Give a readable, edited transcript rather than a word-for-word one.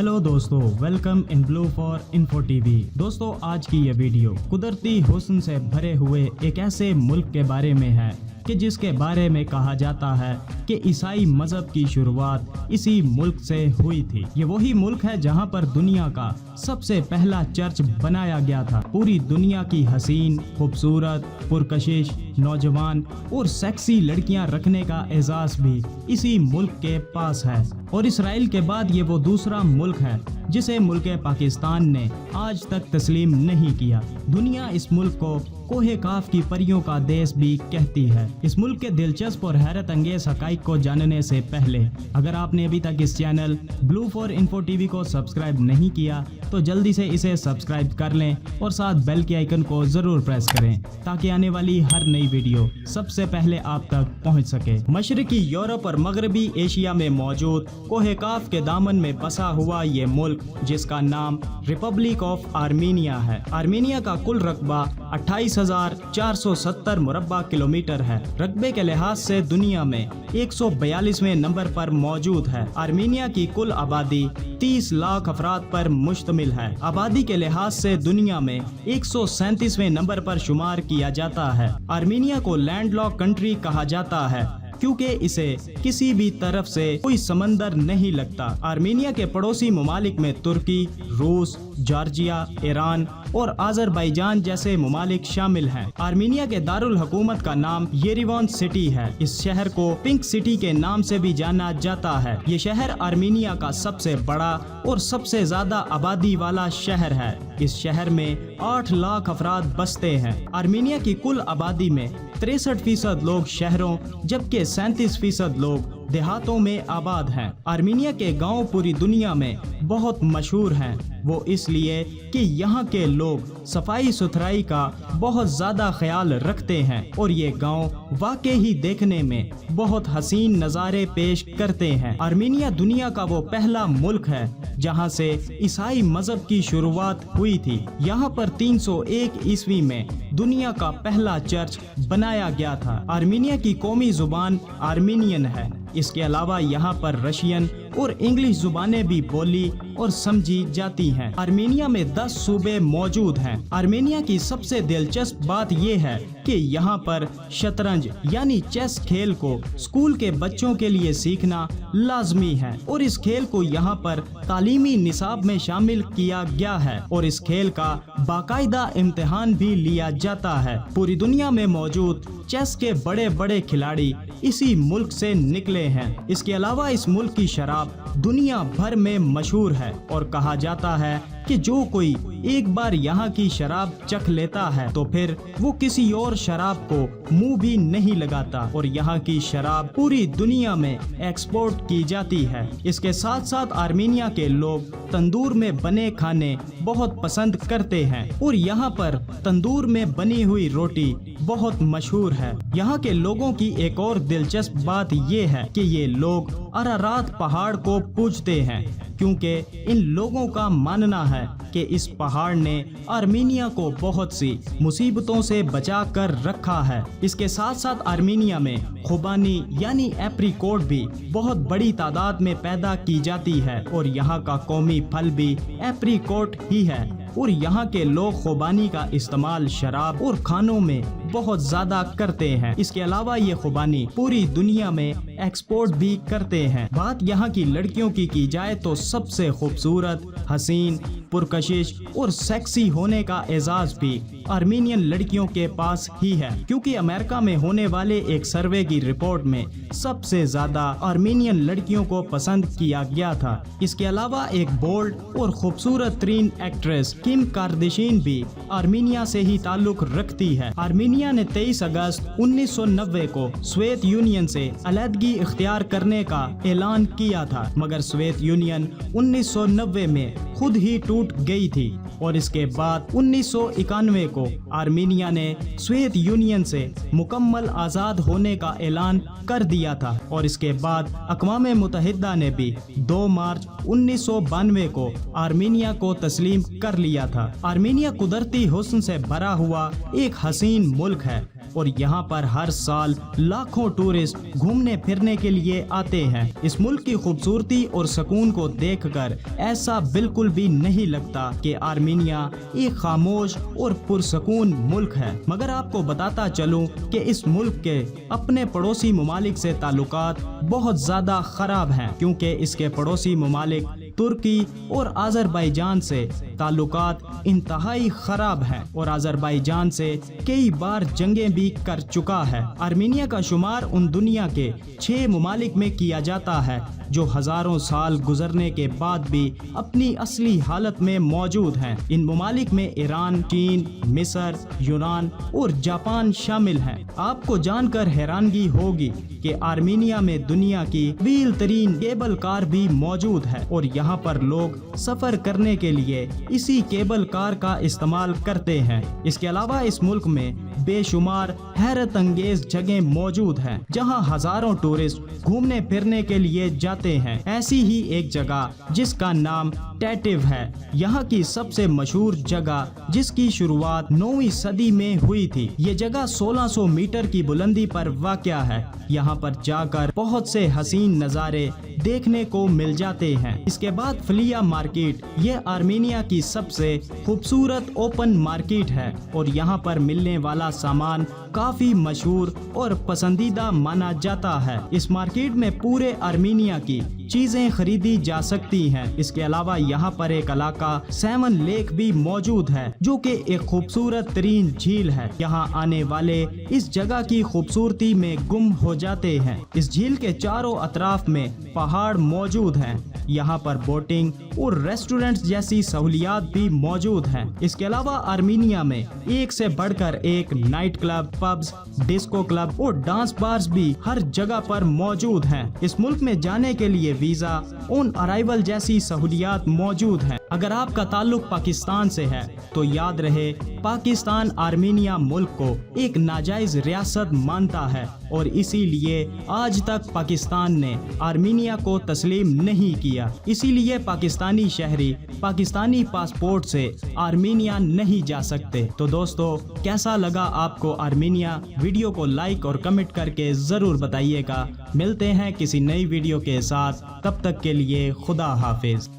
Hello दोस्तों, welcome in blue for info TV. दोस्तों, आज की ये वीडियो कुदरती हुस्न से भरे हुए एक ऐसे मुल्क के बारे में है कि जिसके बारे में कहा जाता है कि ईसाई मजहब की शुरुआत इसी मुल्क से हुई थी। ये वही मुल्क है जहां पर दुनिया का सबसे पहला चर्च बनाया गया था। पूरी दुनिया की हसीन, खूबसूरत, पुरकशिश, नौजवान और सेक्सी लड़कियां रखने का एजाज भी इसी मुल्क के पास है। और इसराइल के बाद ये वो दूसरा मुल्क है जिसे मुल्क पाकिस्तान ने आज तक तस्लीम नहीं किया। दुनिया इस मुल्क को कोहे काफ की परियों का देश भी कहती है। इस मुल्क के दिलचस्प और हैरत अंगेज हकाइक को जानने से पहले अगर आपने अभी तक इस channel blue for info TV को सब्सक्राइब नहीं किया तो जल्दी से इसे सब्सक्राइब कर लें और साथ बेल के आइकन को जरूर प्रेस करें ताकि आने वाली हर नई वीडियो सबसे पहले आप तक पहुंच सके। मशरकी यूरोप और मगरबी एशिया में मौजूद कोहे काफ के दामन में बसा हुआ ये मुल्क जिसका नाम रिपब्लिक ऑफ आर्मीनिया है। आर्मीनिया का कुल रकबा 28,470 मुरब्बा किलोमीटर है। रकबे के लिहाज से दुनिया में 142वें नंबर पर मौजूद है। आर्मीनिया की कुल आबादी 30 लाख अफराद पर मुश्तमिल है। आबादी के लिहाज से दुनिया में 137वें नंबर पर शुमार किया जाता है। आर्मीनिया को लैंडलॉक कंट्री कहा जाता है क्योंकि इसे किसी भी तरफ से कोई समंदर नहीं लगता। आर्मीनिया के पड़ोसी ममालिक में तुर्की, रूस, जॉर्जिया, ईरान और आज़रबाईजान जैसे ममालिक शामिल हैं। आर्मीनिया के दारुल हुकूमत का नाम येरेवान सिटी है। इस शहर को पिंक सिटी के नाम से भी जाना जाता है। ये शहर आर्मीनिया का सबसे बड़ा और सबसे ज्यादा आबादी वाला शहर है। इस शहर में 8 लाख अफराद बसते हैं। आर्मीनिया की कुल आबादी में 63% लोग शहरों जबकि 37% लोग देहातों में आबाद हैं। आर्मीनिया के गांव पूरी दुनिया में बहुत मशहूर हैं। वो इसलिए कि यहाँ के लोग सफाई सुथराई का बहुत ज्यादा ख्याल रखते हैं और ये गांव वाकई ही देखने में बहुत हसीन नज़ारे पेश करते हैं। आर्मीनिया दुनिया का वो पहला मुल्क है जहाँ से ईसाई मजहब की शुरुआत हुई थी। यहाँ पर 301 ईस्वी में दुनिया का पहला चर्च बनाया गया था। आर्मीनिया की कौमी जुबान आर्मीनियन है। इसके अलावा यहाँ पर रशियन और इंग्लिश जुबानें भी बोली और समझी जाती हैं। आर्मीनिया में 10 सूबे मौजूद हैं। आर्मीनिया की सबसे दिलचस्प बात यह है कि यहाँ पर शतरंज यानी चेस खेल को स्कूल के बच्चों के लिए सीखना लाजमी है और इस खेल को यहाँ पर तालीमी निसाब में शामिल किया गया है और इस खेल का बाकायदा इम्तिहान भी लिया जाता है। पूरी दुनिया में मौजूद चेस के बड़े बड़े खिलाड़ी इसी मुल्क से निकले हैं। इसके अलावा इस मुल्क की शराब दुनिया भर में मशहूर है और कहा जाता है कि जो कोई एक बार यहाँ की शराब चख लेता है तो फिर वो किसी और शराब को मुंह भी नहीं लगाता और यहाँ की शराब पूरी दुनिया में एक्सपोर्ट की जाती है। इसके साथ साथ आर्मीनिया के लोग तंदूर में बने खाने बहुत पसंद करते हैं और यहाँ पर तंदूर में बनी हुई रोटी बहुत मशहूर है। यहाँ के लोगों की एक और दिलचस्प बात ये है कि ये लोग अरारात पहाड़ को पूजते हैं क्योंकि इन लोगों का मानना है कि इस पहाड़ ने आर्मीनिया को बहुत सी मुसीबतों से बचा कर रखा है। इसके साथ साथ आर्मीनिया में खुबानी यानी एप्रीकोट भी बहुत बड़ी तादाद में पैदा की जाती है और यहाँ का कौमी फल भी एप्रीकोट ही है और यहाँ के लोग खुबानी का इस्तेमाल शराब और खानों में बहुत ज्यादा करते हैं। इसके अलावा ये खुबानी पूरी दुनिया में एक्सपोर्ट भी करते हैं। बात यहाँ की लड़कियों की जाए तो सबसे खूबसूरत, हसीन, पुरकशिश और सेक्सी होने का एजाज भी आर्मीनियन लड़कियों के पास ही है क्योंकि अमेरिका में होने वाले एक सर्वे की रिपोर्ट में सबसे ज्यादा आर्मीनियन लड़कियों को पसंद किया गया था। इसके अलावा एक बोल्ड और खूबसूरत तरीन एक्ट्रेस किम कार्दाशियन भी आर्मीनिया से ही ताल्लुक रखती है। आर्मीनिया ने 23 अगस्त 1990 को सोवियत यूनियन से अलहदगी इख्तियार करने का ऐलान किया था मगर सोवियत यूनियन 1990 में खुद ही टूट गई थी और इसके बाद 1991 को आर्मीनिया ने सोवियत यूनियन से मुकम्मल आज़ाद होने का ऐलान कर दिया था और इसके बाद अक़वाम मुत्तहिदा ने भी 2 मार्च 1992 को आर्मीनिया को तस्लीम कर लिया था। आर्मीनिया कुदरती हुस्न से भरा हुआ एक हसीन मुल्क है اور یہاں پر ہر سال لاکھوں ٹورسٹ گھومنے پھرنے کے لیے آتے ہیں۔ اس ملک کی خوبصورتی اور سکون کو دیکھ کر ایسا بالکل بھی نہیں لگتا کہ آرمینیا ایک خاموش اور پرسکون ملک ہے، مگر آپ کو بتاتا چلوں کہ اس ملک کے اپنے پڑوسی ممالک سے تعلقات بہت زیادہ خراب ہیں، کیونکہ اس کے پڑوسی ممالک ترکی اور آذربائیجان سے تعلقات انتہائی خراب ہیں اور آذربائیجان سے کئی بار جنگیں بھی کر چکا ہے۔ آرمینیا کا شمار ان دنیا کے 6 ممالک میں کیا جاتا ہے جو ہزاروں سال گزرنے کے بعد بھی اپنی اصلی حالت میں موجود ہیں۔ ان ممالک میں ایران، چین، مصر، یونان اور جاپان شامل ہیں۔ آپ کو جان کر حیرانگی ہوگی کہ آرمینیا میں دنیا کی طویل ترین کیبل کار بھی موجود ہے اور یہاں پر لوگ سفر کرنے کے لیے اسی کیبل کار کا استعمال کرتے ہیں۔ اس کے علاوہ اس ملک میں بے شمار حیرت انگیز جگہیں موجود ہیں جہاں ہزاروں ٹورسٹ گھومنے پھرنے کے لیے جاتے ہیں۔ ایسی ہی ایک جگہ جس کا نام ٹیٹیو ہے، یہاں کی سب سے مشہور جگہ جس کی شروعات 9ویں صدی میں ہوئی تھی۔ یہ جگہ 1600 میٹر کی بلندی پر واقع ہے۔ یہاں پر جا کر بہت سے حسین نظارے دیکھنے کو مل جاتے ہیں۔ اس کے بعد فلیا مارکیٹ، یہ آرمینیا کی سب سے خوبصورت اوپن مارکیٹ ہے اور یہاں پر ملنے والا سامان کافی مشہور اور پسندیدہ مانا جاتا ہے۔ اس مارکیٹ میں پورے آرمینیا کی چیزیں خریدی جا سکتی ہیں۔ اس کے علاوہ یہاں پر ایک علاقہ 7 لیک بھی موجود ہے جو کہ ایک خوبصورت ترین جھیل ہے۔ یہاں آنے والے اس جگہ کی خوبصورتی میں گم ہو جاتے ہیں۔ اس جھیل کے چاروں اطراف میں پہاڑ موجود ہیں۔ یہاں پر بوٹنگ اور ریسٹورنٹس جیسی سہولیات بھی موجود ہیں۔ اس کے علاوہ آرمینیا میں ایک سے بڑھ کر ایک night club, pubs, disco club اور ڈانس بارز بھی ہر جگہ پر موجود ہیں۔ اس ملک میں جانے کے لیے ویزا آن ارائیول جیسی سہولیات موجود ہیں۔ اگر آپ کا تعلق پاکستان سے ہے تو یاد رہے، پاکستان آرمینیا ملک کو ایک ناجائز ریاست مانتا ہے اور اسی لیے آج تک پاکستان نے آرمینیا کو تسلیم نہیں کیا۔ اسی لیے پاکستانی شہری پاکستانی پاسپورٹ سے آرمینیا نہیں جا سکتے۔ تو دوستو، کیسا لگا آپ کو آرمینیا؟ ویڈیو کو لائک اور کمنٹ کر کے ضرور بتائیے گا۔ ملتے ہیں کسی نئی ویڈیو کے ساتھ، تب تک کے لیے خدا حافظ۔